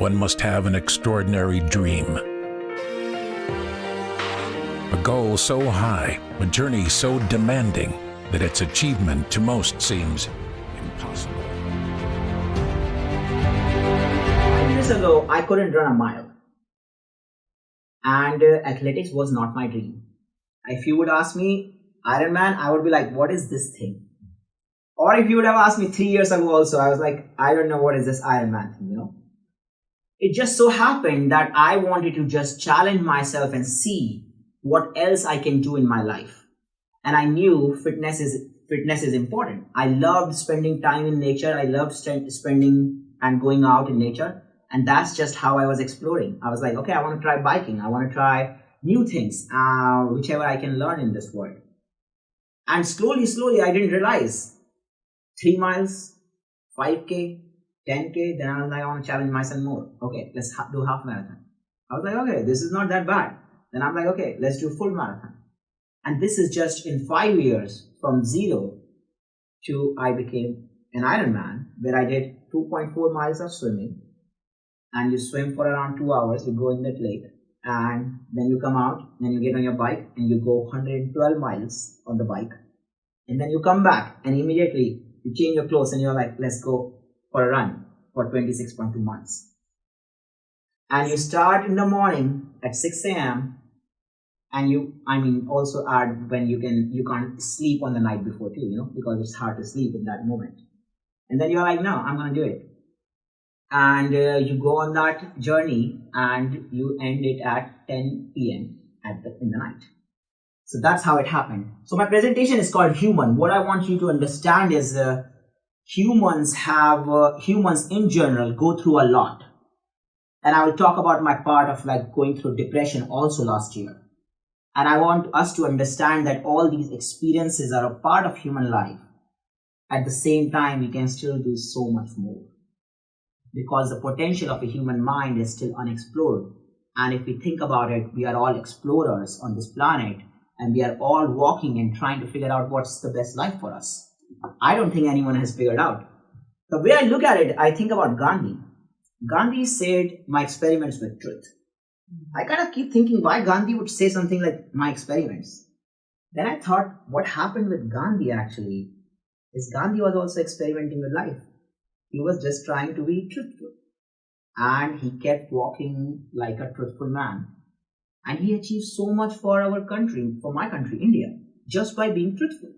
one must have an extraordinary dream. A goal so high, a journey so demanding, that its achievement to most seems impossible. 5 years ago, I couldn't run a mile. And athletics was not my dream. If you would ask me, Ironman, I would be like, what is this thing? Or if you would have asked me 3 years ago also, I was like, I don't know what is this Ironman thing, It just so happened that I wanted to just challenge myself and see what else I can do in my life. And I knew fitness is important. I loved spending time in nature. I loved spending and going out in nature. And that's just how I was exploring. I was like, okay, I want to try biking. I want to try new things, whichever I can learn in this world. And slowly, I didn't realize 3 miles, 5K, 10K. Then I was like, I want to challenge myself more. Okay, let's do half marathon. I was like, okay, this is not that bad. Then I'm like, okay, let's do full marathon. And this is just in 5 years from zero to I became an Ironman, where I did 2.4 miles of swimming. And you swim for around 2 hours, you go in that lake, and then you come out, then you get on your bike and you go 112 miles on the bike. And then you come back and immediately you change your clothes and you're like, let's go for a run for 26.2 miles. And you start in the morning at 6 a.m. and also add when you can't sleep on the night before too, because it's hard to sleep in that moment. And then you're like, no, I'm going to do it. And you go on that journey and you end it at 10 p.m. in the night. So that's how it happened. So my presentation is called Human. What I want you to understand is humans in general go through a lot. And I will talk about my part of going through depression also last year. And I want us to understand that all these experiences are a part of human life. At the same time, we can still do so much more. Because the potential of a human mind is still unexplored. And if we think about it, we are all explorers on this planet, and we are all walking and trying to figure out what's the best life for us. I don't think anyone has figured out. The way I look at it, I think about Gandhi. Gandhi said, my experiments with truth. I kind of keep thinking why Gandhi would say something like, my experiments. Then I thought, what happened with Gandhi actually is Gandhi was also experimenting with life. He was just trying to be truthful. And he kept walking like a truthful man. And he achieved so much for our country, for my country, India, just by being truthful.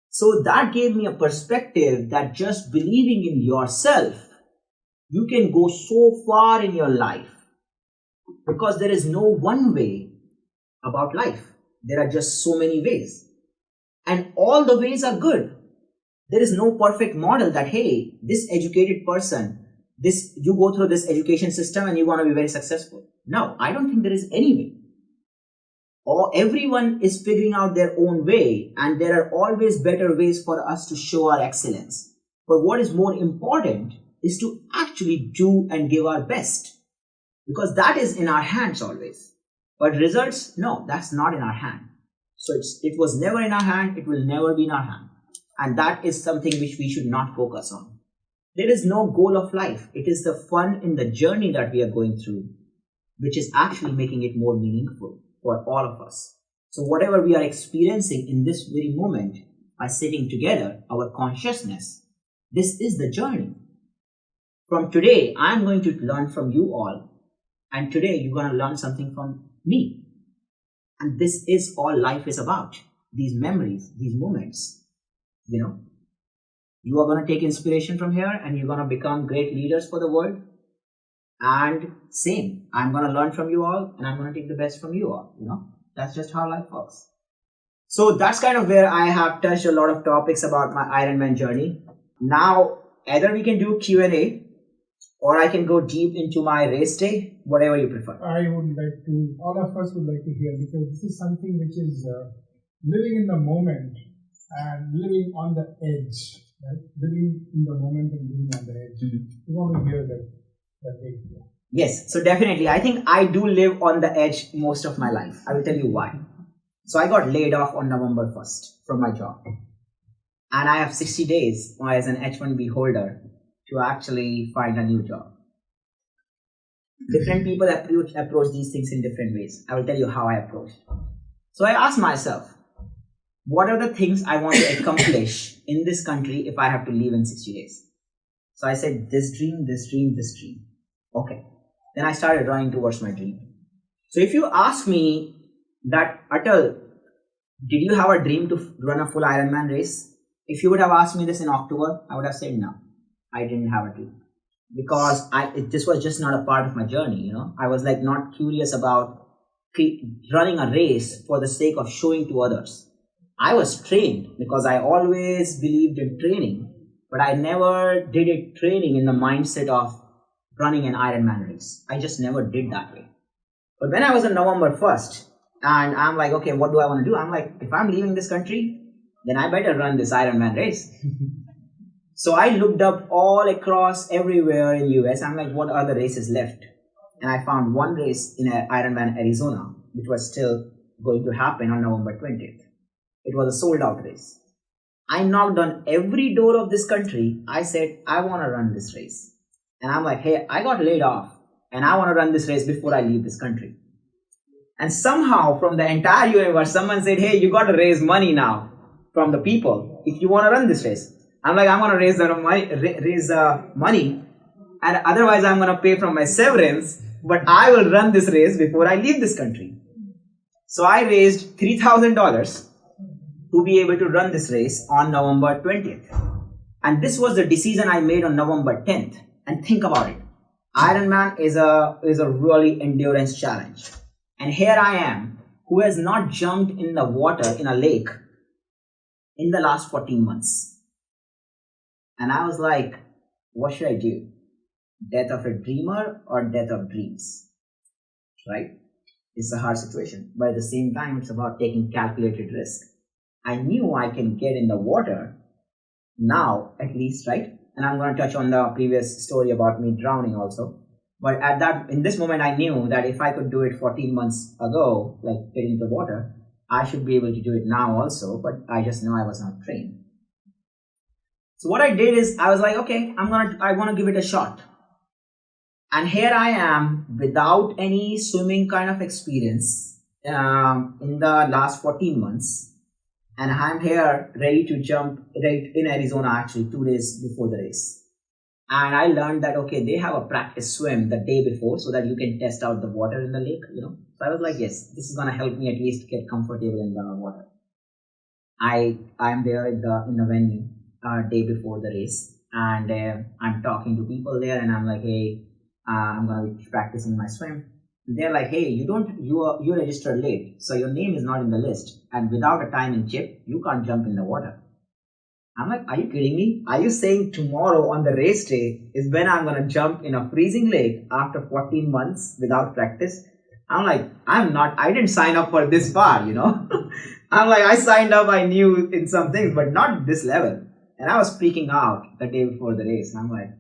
So that gave me a perspective that just believing in yourself, you can go so far in your life. Because there is no one way about life. There are just so many ways. And all the ways are good. There is no perfect model that, hey, this educated person, you go through this education system and you're going to be very successful. No, I don't think there is any way. Everyone is figuring out their own way, and there are always better ways for us to show our excellence. But what is more important is to actually do and give our best. Because that is in our hands always. But results, no, that's not in our hand. So it was never in our hand, it will never be in our hand. And that is something which we should not focus on. There is no goal of life. It is the fun in the journey that we are going through, which is actually making it more meaningful for all of us. So whatever we are experiencing in this very moment, by sitting together, our consciousness, this is the journey. From today, I'm going to learn from you all. And today, you're going to learn something from me. And this is all life is about. These memories, these moments. You are going to take inspiration from here and you're going to become great leaders for the world. And same, I'm going to learn from you all and I'm going to take the best from you all. That's just how life works. So that's kind of where I have touched a lot of topics about my Ironman journey. Now, either we can do Q&A or I can go deep into my race day, whatever you prefer. I would like to, all of us would like to hear, because this is something which is living in the moment and living on the edge, right? Living in the moment and living on the edge. Mm-hmm. We want to hear that way. Yes, so definitely. I think I do live on the edge most of my life. I will tell you why. So I got laid off on November 1st from my job. And I have 60 days as an H-1B holder to actually find a new job. Different people approach these things in different ways. I will tell you how I approached. So I asked myself, what are the things I want to accomplish in this country if I have to leave in 60 days? So I said, this dream, this dream, this dream. Okay. Then I started running towards my dream. So if you ask me that, Atal, did you have a dream to run a full Ironman race? If you would have asked me this in October, I would have said no. I didn't have a dream. Because this was just not a part of my journey, you know. I was like not curious about running a race for the sake of showing to others. I was trained because I always believed in training, but I never did it training in the mindset of running an Ironman race. I just never did that way. But when I was on November 1st, and I'm like, okay, what do I want to do? I'm like, if I'm leaving this country, then I better run this Ironman race. So I looked up all across everywhere in US. I'm like, what are the races left? And I found one race in Ironman Arizona, which was still going to happen on November 20th. It was a sold out race. I knocked on every door of this country. I said, I want to run this race. And I'm like, hey, I got laid off and I want to run this race before I leave this country. And somehow from the entire universe, someone said, hey, you got to raise money now from the people if you want to run this race. I'm like, I'm going to raise money, and otherwise I'm going to pay from my severance, but I will run this race before I leave this country. So I raised $3,000 to be able to run this race on November 20th. And this was the decision I made on November 10th. And think about it. Ironman is a really endurance challenge. And here I am, who has not jumped in the water in a lake in the last 14 months. And I was like, what should I do? Death of a dreamer or death of dreams? Right? It's a hard situation. But at the same time, it's about taking calculated risk. I knew I can get in the water now, at least, right? And I'm going to touch on the previous story about me drowning also. But in this moment, I knew that if I could do it 14 months ago, like getting into the water, I should be able to do it now also. But I just know I was not trained. So what I did is I was like, okay, I want to give it a shot. And here I am without any swimming kind of experience in the last 14 months. And I'm here ready to jump right in Arizona actually 2 days before the race. And I learned that, okay, they have a practice swim the day before so that you can test out the water in the lake, you know. So I was like, yes, this is going to help me at least get comfortable in the water. I'm there in the venue day before the race, and I'm talking to people there, and I'm like, hey, I'm going to be practicing my swim. And they're like, hey, you registered late, so your name is not in the list, and without a timing chip, you can't jump in the water. I'm like, are you kidding me? Are you saying tomorrow on the race day is when I'm going to jump in a freezing lake after 14 months without practice? I'm like, I didn't sign up for this far, you know. I'm like, I signed up, I knew in some things, but not this level. And I was freaking out the day before the race. And I'm like,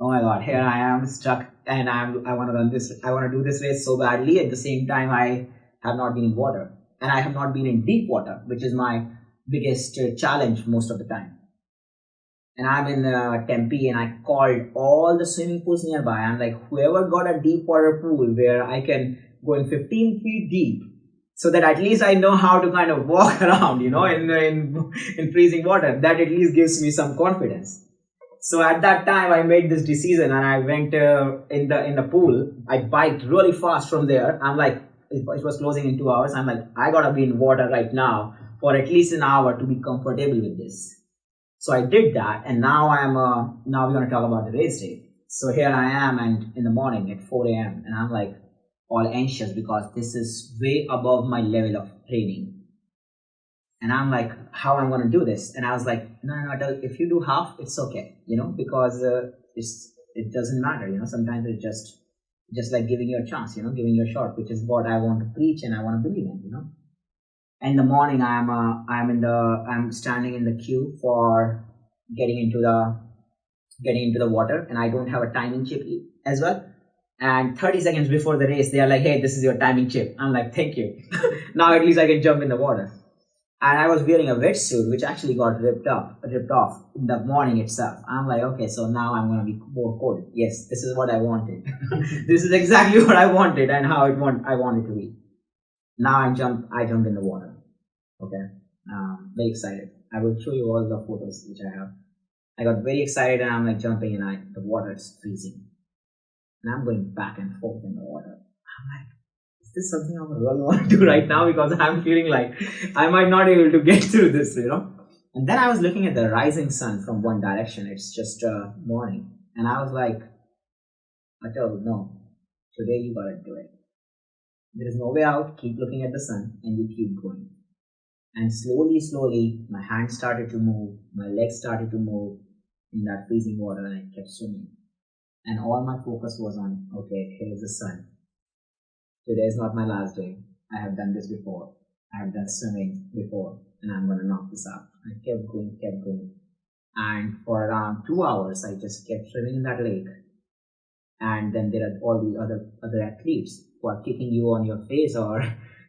oh my God, here I am stuck, and I want to run this. I want to do this race so badly. At the same time, I have not been in water, and I have not been in deep water, which is my biggest challenge most of the time. And I'm in Tempe, and I called all the swimming pools nearby. I'm like, whoever got a deep water pool where I can go in 15 feet deep, so that at least I know how to kind of walk around, you know, in freezing water. That at least gives me some confidence. So at that time, I made this decision, and I went in the pool. I biked really fast from there. I'm like, it was closing in 2 hours. I'm like, I gotta be in water right now for at least an hour to be comfortable with this. So I did that, and now now we're gonna talk about the race day. So here I am, and in the morning at 4 a.m., and I'm like all anxious because this is way above my level of training. And I'm like, how am I going to do this? And I was like, no, if you do half, it's okay, you know, because it doesn't matter, you know. Sometimes it's just like giving you a chance, you know, giving you a shot, which is what I want to preach and I want to believe in, you know. In the morning, I'm standing in the queue for getting into the water, and I don't have a timing chip as well. And 30 seconds before the race, they are like, hey, this is your timing chip. I'm like, thank you. Now at least I can jump in the water. And I was wearing a wetsuit, which actually got ripped off in the morning itself. I'm like, okay, so now I'm gonna be more cold. Yes, this is what I wanted. This is exactly what I wanted and how I want it to be. Now I jumped in the water. Okay, very excited. I will show you all the photos which I have. I got very excited and I'm like jumping and the water is freezing. And I'm going back and forth in the water. I'm like, is this something I really want to do right now? Because I'm feeling like I might not be able to get through this, And then I was looking at the rising sun from one direction. It's just morning. And I was like, Atal, no, today you gotta do it. There is no way out. Keep looking at the sun and you keep going. And slowly, my hands started to move. My legs started to move in that freezing water and I kept swimming. And all my focus was on, okay, here's the sun. Today is not my last day. I have done this before. I have done swimming before and I'm going to knock this out. I kept going. And for around 2 hours, I just kept swimming in that lake. And then there are all the other athletes who are kicking you on your face or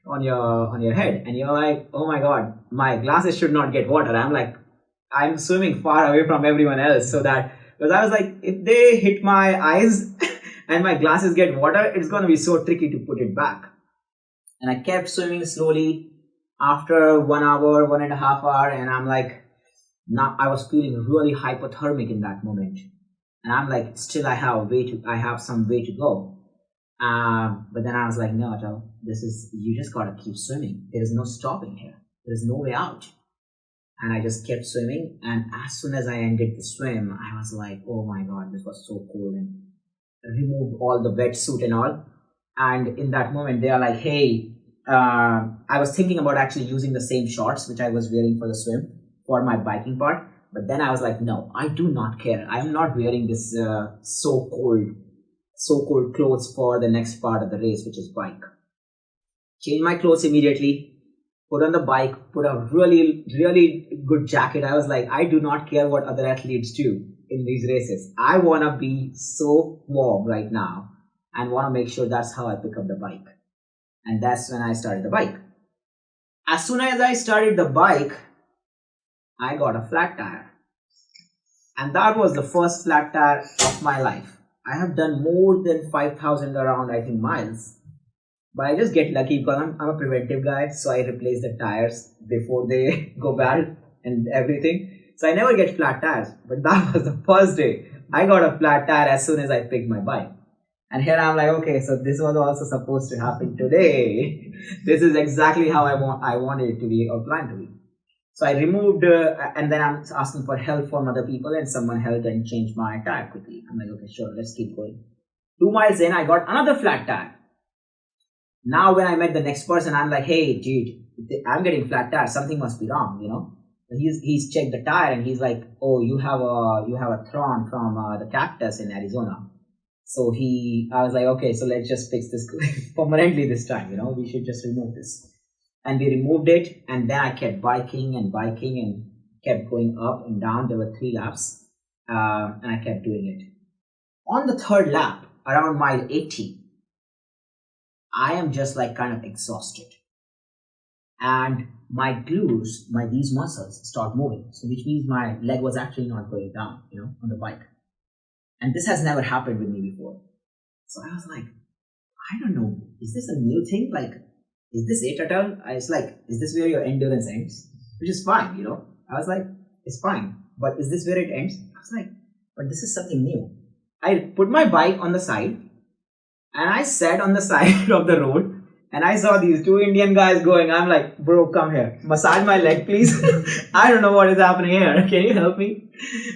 on your head. And you're like, oh my God, my glasses should not get water. I'm swimming far away from everyone else because I was like, if they hit my eyes and my glasses get water, it's going to be so tricky to put it back. And I kept swimming slowly after 1 hour, 1.5 hours. And I'm like, now I was feeling really hypothermic in that moment. And I'm like, still I have some way to go. But then I was like, no, Atal, you just got to keep swimming. There is no stopping here. There is no way out. And I just kept swimming. And as soon as I ended the swim, I was like, oh my God, this was so cool. And I removed all the wetsuit and all. And in that moment, they are like, hey, I was thinking about actually using the same shorts, which I was wearing for the swim for my biking part. But then I was like, no, I do not care. I am not wearing this so cold clothes for the next part of the race, which is bike. Change my clothes immediately. Put on the bike, put a really, really good jacket. I was like, I do not care what other athletes do in these races. I want to be so warm right now and want to make sure that's how I pick up the bike. And that's when I started the bike. As soon as I started the bike, I got a flat tire. And that was the first flat tire of my life. I have done more than 5,000 around, I think, miles. But I just get lucky because I'm a preventive guy, so I replace the tires before they go bad and everything. So I never get flat tires. But that was the first day. I got a flat tire as soon as I picked my bike. And here I'm like, okay, so this was also supposed to happen today. This is exactly how I wanted it to be or planned to be. So I removed, and then I'm asking for help from other people, and someone helped and changed my tire quickly. I'm like, okay, sure, let's keep going. 2 miles in, I got another flat tire. Now when I met the next person, I'm like, hey, dude, I'm getting flat tire. Something must be wrong, He's checked the tire and he's like, oh, you have a thorn from the cactus in Arizona. So I was like, okay, so let's just fix this permanently this time, we should just remove this. And we removed it, and then I kept biking and kept going up and down. There were 3 laps, and I kept doing it. On the 3rd lap, around mile 80, I am just like kind of exhausted. And my glutes, these muscles start moving. So which means my leg was actually not going down, on the bike. And this has never happened with me before. So I was like, I don't know, is this a new thing? Like, is this it, Atal? I was like, is this where your endurance ends? Which is fine, I was like, it's fine. But is this where it ends? I was like, but this is something new. I put my bike on the side and I sat on the side of the road and I saw these 2 Indian guys going. I'm like, bro, come here. Massage my leg, please. I don't know what is happening here. Can you help me?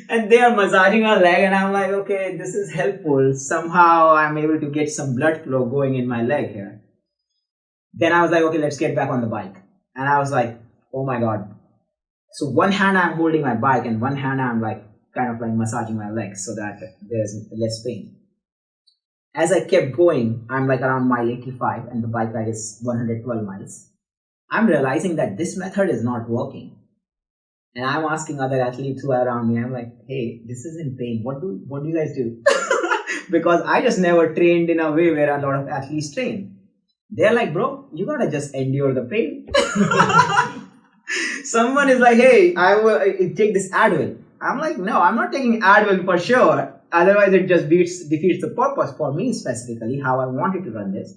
And they are massaging our leg and I'm like, okay, this is helpful. Somehow I'm able to get some blood flow going in my leg here. Then I was like, okay, let's get back on the bike. And I was like, oh my God. So one hand I'm holding my bike and one hand I'm like kind of like massaging my legs so that there's less pain. As I kept going, I'm like around mile 85 and the bike ride is 112 miles. I'm realizing that this method is not working. And I'm asking other athletes who are around me, I'm like, hey, this is in pain. What do you guys do? Because I just never trained in a way where a lot of athletes train. They're like, bro, you gotta just endure the pain. Someone is like, hey, I will take this Advil. I'm like, no, I'm not taking Advil for sure. Otherwise, it just defeats the purpose for me specifically, how I wanted to run this.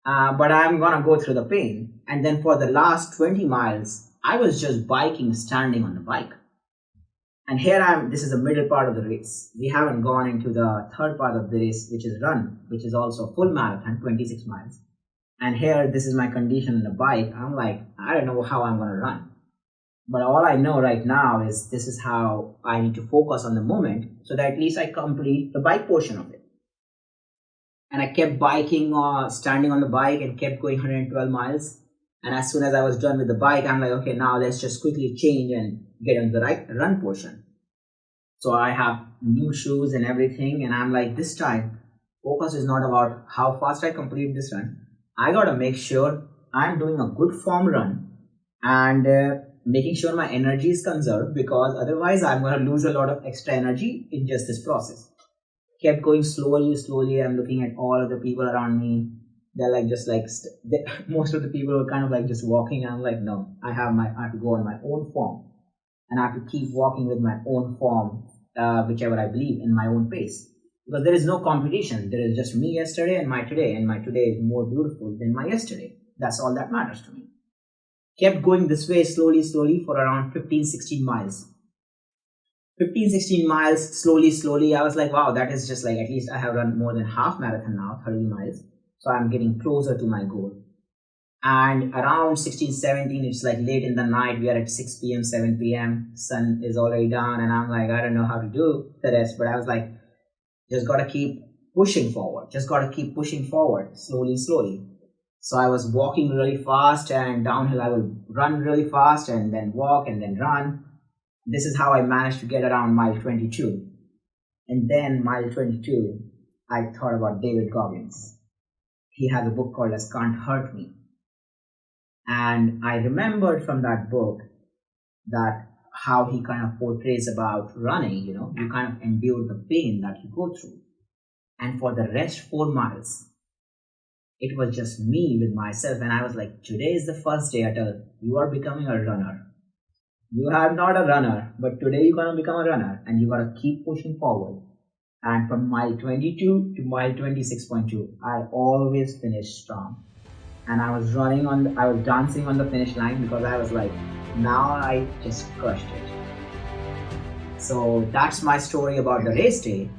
But I'm gonna go through the pain. And then for the last 20 miles, I was just biking, standing on the bike. And here this is the middle part of the race. We haven't gone into the third part of the race, which is run, which is also a full marathon, 26 miles. And here, this is my condition on the bike. I'm like, I don't know how I'm gonna run. But all I know right now is this is how I need to focus on the moment so that at least I complete the bike portion of it. And I kept biking, standing on the bike and kept going 112 miles. And as soon as I was done with the bike, I'm like, okay, now let's just quickly change and get on the run portion. So I have new shoes and everything. And I'm like, this time, focus is not about how fast I complete this run. I got to make sure I'm doing a good form run and making sure my energy is conserved, because otherwise I'm going to lose a lot of extra energy in just this process. Kept going slowly. I'm looking at all of the people around me. They're like, most of the people were kind of like just walking. I'm like, no, I have to go on my own form. And I have to keep walking with my own form, whichever I believe, in my own pace. Because there is no competition. There is just me yesterday and my today. And my today is more beautiful than my yesterday. That's all that matters to me. Kept going this way slowly for around 15-16 miles. 15-16 miles, slowly. I was like, wow, that is just like, at least I have run more than half marathon now, 30 miles. So I'm getting closer to my goal. And around 16-17, it's like late in the night. We are at 6 p.m., 7 p.m. Sun is already down. And I'm like, I don't know how to do the rest. But I was like, just got to keep pushing forward. Slowly. So I was walking really fast, and downhill I will run really fast and then walk and then run. This is how I managed to get around mile 22. And then mile 22, I thought about David Goggins. He has a book called as Can't Hurt Me. And I remembered from that book that how he kind of portrays about running, you kind of endure the pain that you go through. And for the rest 4 miles, it was just me with myself. And I was like, today is the first day, Atal. You are becoming a runner. You are not a runner, but today you're going to become a runner. And you got to keep pushing forward. And from mile 22 to mile 26.2, I always finished strong. And I was dancing on the finish line, because I was like, now I just crushed it. So that's my story about the race day.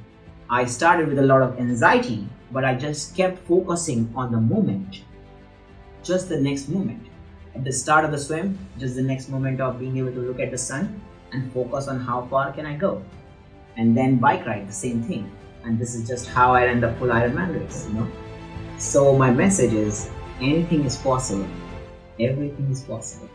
I started with a lot of anxiety, but I just kept focusing on the moment. Just the next moment. At the start of the swim, just the next moment of being able to look at the sun and focus on how far can I go. And then bike ride, the same thing. And this is just how I ran the full Ironman race, So my message is, anything is possible. Everything is possible.